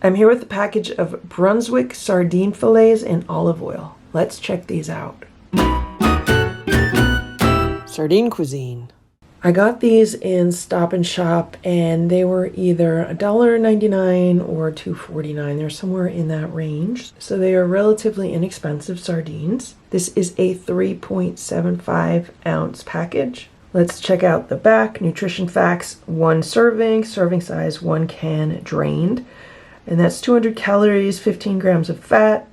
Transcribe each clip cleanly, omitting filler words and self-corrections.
I'm here with a package of Brunswick sardine fillets in olive oil. Let's check these out. Sardine Cuisine. I got these in Stop and Shop and they were either $1.99 or $2.49. They're somewhere in that range. So they are relatively inexpensive sardines. This is a 3.75 ounce package. Let's check out the back. Nutrition facts: 1 serving, serving size 1 can drained. And that's 200 calories, 15 grams of fat,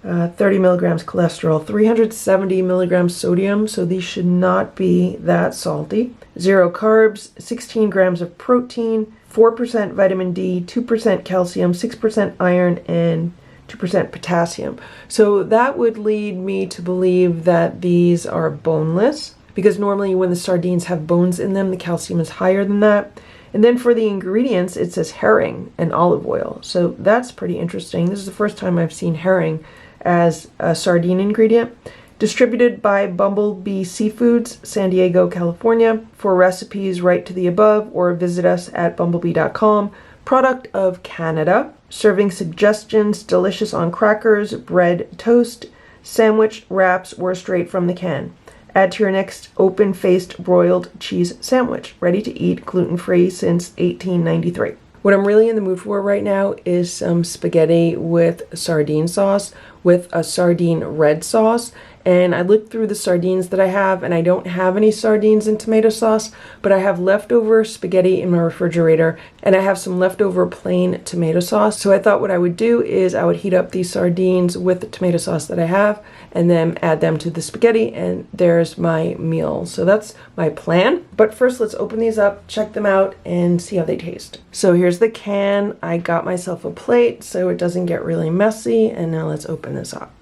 30 milligrams cholesterol, 370 milligrams sodium, so these should not be that salty. 0 carbs, 16 grams of protein, 4% vitamin D, 2% calcium, 6% iron, and 2% potassium. So that would lead me to believe that these are boneless, because normally when the sardines have bones in them, the calcium is higher than that. And then for the ingredients, it says herring and olive oil. So that's pretty interesting. This is the first time I've seen herring as a sardine ingredient. Distributed by Bumblebee Seafoods, San Diego, California. For recipes, write to the above or visit us at bumblebee.com. Product of Canada. Serving suggestions: delicious on crackers, bread, toast, sandwich, wraps, or straight from the can. Add to your next open-faced broiled cheese sandwich. Ready to eat, gluten-free since 1893. What I'm really in the mood for right now is some spaghetti with sardine sauce, with a sardine red sauce. And I looked through the sardines that I have, and I don't have any sardines in tomato sauce, but I have leftover spaghetti in my refrigerator, and I have some leftover plain tomato sauce. So I thought what I would do is I would heat up these sardines with the tomato sauce that I have, and then add them to the spaghetti, and there's my meal. So that's my plan. But first, let's open these up, check them out, and see how they taste. So here's the can. I got myself a plate so it doesn't get really messy, and now let's open this up.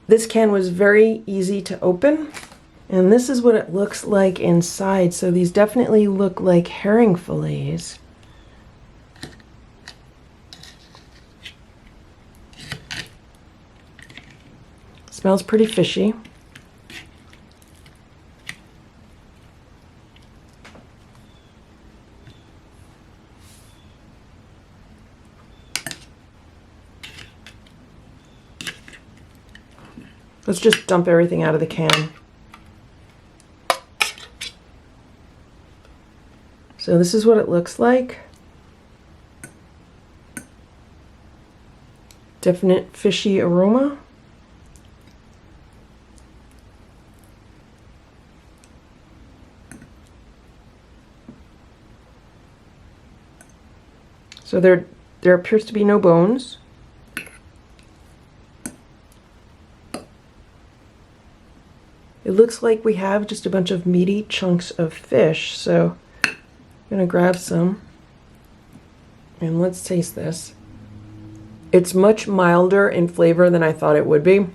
This can was very easy to open, and this is what it looks like inside. So these definitely look like herring fillets. Smells pretty fishy. Let's just dump everything out of the can. So this is what it looks like. Definite fishy aroma. So there appears to be no bones. It looks like we have just a bunch of meaty chunks of fish, so I'm gonna grab some and let's taste this. It's much milder in flavor than I thought it would be.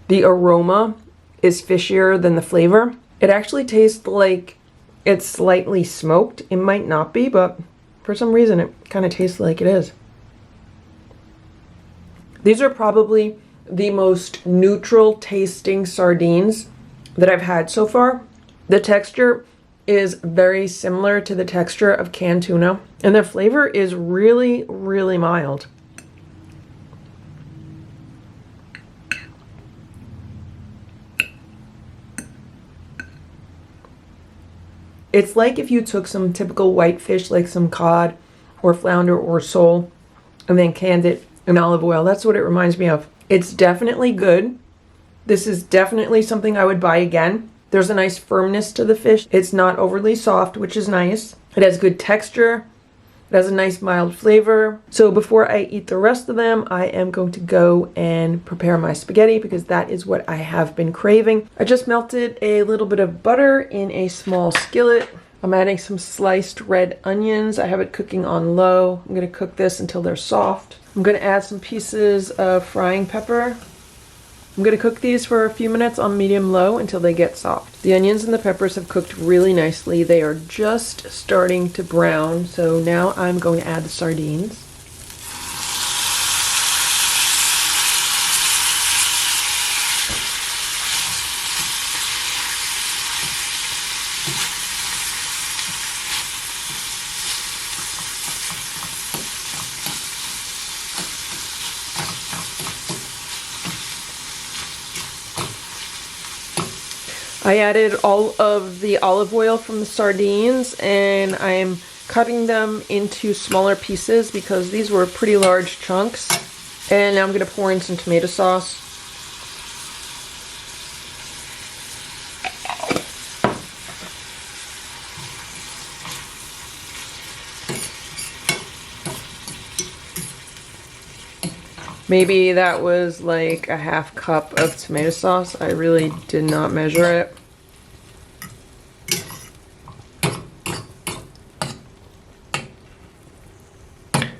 The aroma is fishier than the flavor. It actually tastes like it's slightly smoked. It might not be, but for some reason it kind of tastes like it is. These are probably the most neutral tasting sardines that I've had so far. The texture is very similar to the texture of canned tuna, and the flavor is really, really mild. It's like if you took some typical white fish, like some cod or flounder or sole, and then canned it in olive oil. That's what it reminds me of. It's definitely good. This is definitely something I would buy again. There's a nice firmness to the fish. It's not overly soft, which is nice. It has good texture. It has a nice mild flavor. So before I eat the rest of them, I am going to go and prepare my spaghetti because that is what I have been craving. I just melted a little bit of butter in a small skillet. I'm adding some sliced red onions. I have it cooking on low. I'm gonna cook this until they're soft. I'm gonna add some pieces of frying pepper. I'm gonna cook these for a few minutes on medium-low until they get soft. The onions and the peppers have cooked really nicely. They are just starting to brown, so now I'm going to add the sardines. I added all of the olive oil from the sardines, and I'm cutting them into smaller pieces because these were pretty large chunks. And now I'm going to pour in some tomato sauce. Maybe that was like a half cup of tomato sauce. I really did not measure it.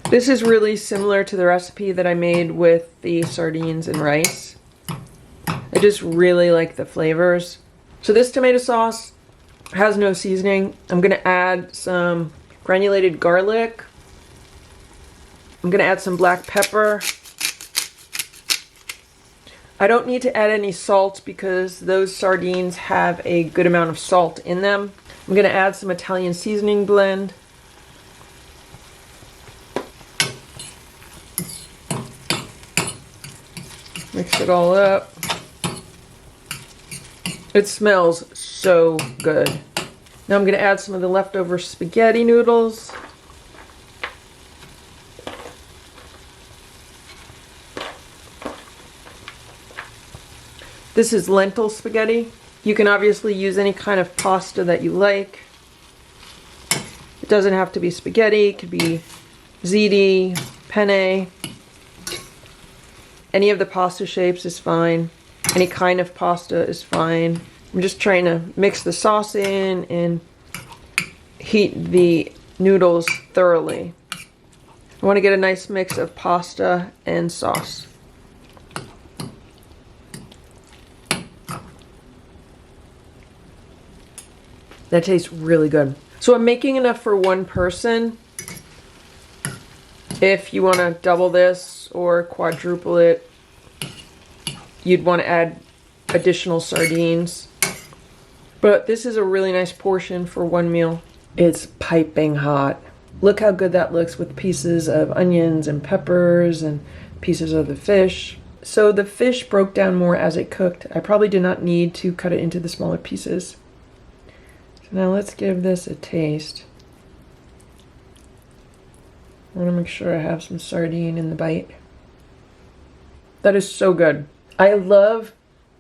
This is really similar to the recipe that I made with the sardines and rice. I just really like the flavors. So this tomato sauce has no seasoning. I'm gonna add some granulated garlic. I'm gonna add some black pepper. I don't need to add any salt because those sardines have a good amount of salt in them. I'm going to add some Italian seasoning blend. Mix it all up. It smells so good. Now I'm going to add some of the leftover spaghetti noodles. This is lentil spaghetti. You can obviously use any kind of pasta that you like. It doesn't have to be spaghetti. It could be ziti, penne. Any of the pasta shapes is fine. Any kind of pasta is fine. I'm just trying to mix the sauce in and heat the noodles thoroughly. I want to get a nice mix of pasta and sauce. That tastes really good. So I'm making enough for one person. If you want to double this or quadruple it, you'd want to add additional sardines. But this is a really nice portion for one meal. It's piping hot. Look how good that looks with pieces of onions and peppers and pieces of the fish. So the fish broke down more as it cooked. I probably did not need to cut it into the smaller pieces. Now let's give this a taste. I want to make sure I have some sardine in the bite. That is so good. I love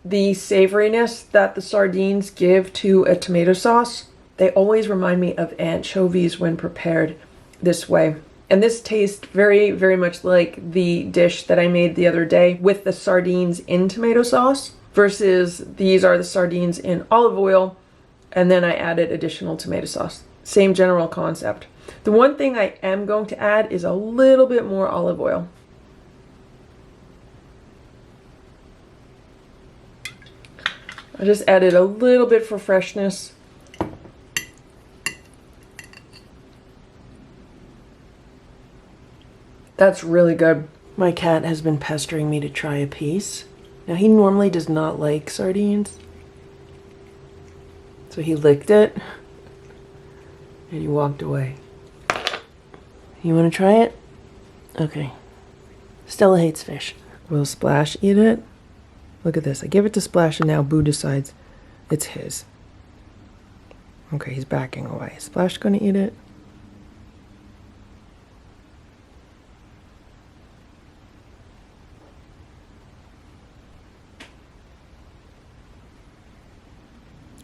the savoriness that the sardines give to a tomato sauce. They always remind me of anchovies when prepared this way. And this tastes very, very much like the dish that I made the other day with the sardines in tomato sauce versus these are the sardines in olive oil. And then I added additional tomato sauce. Same general concept. The one thing I am going to add is a little bit more olive oil. I just added a little bit for freshness. That's really good. My cat has been pestering me to try a piece. Now he normally does not like sardines. So he licked it and he walked away. You want to try it? Okay. Stella hates fish. Will Splash eat it? Look at this. I give it to Splash and now Boo decides it's his. Okay, he's backing away. Is Splash going to eat it?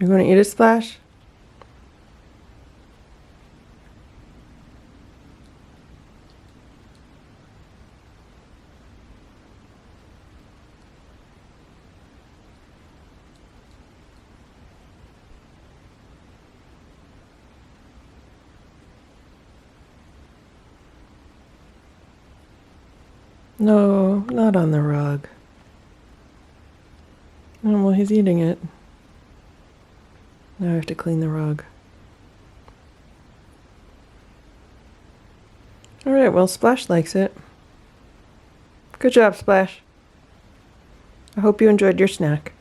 You're going to eat a Splash? No, not on the rug. Oh, well, he's eating it. Now I have to clean the rug. Alright, well, Splash likes it. Good job, Splash. I hope you enjoyed your snack.